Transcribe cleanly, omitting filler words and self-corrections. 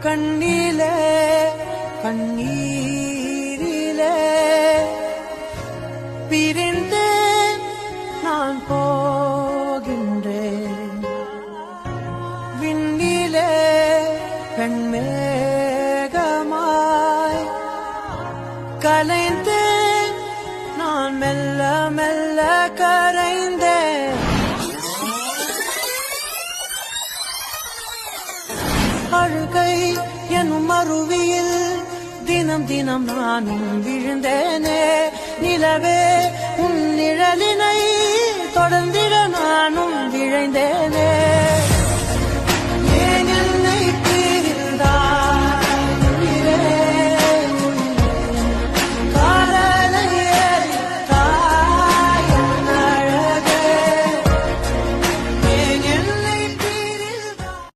கண்ணிலே கண்ணீரிலே பிரிந்து நான் போகின்றேன். விண்ணிலே பெண்மேகமாய் கலைந்து நான் மெல்ல மெல்ல கரைந்தேன். அழுகை எனும் அருவியில் தினம் தினம் நானும் விழுந்தேனே. நிலவே உன் நிழலினை தொடர்ந்திட நானும் விழைந்தேனே.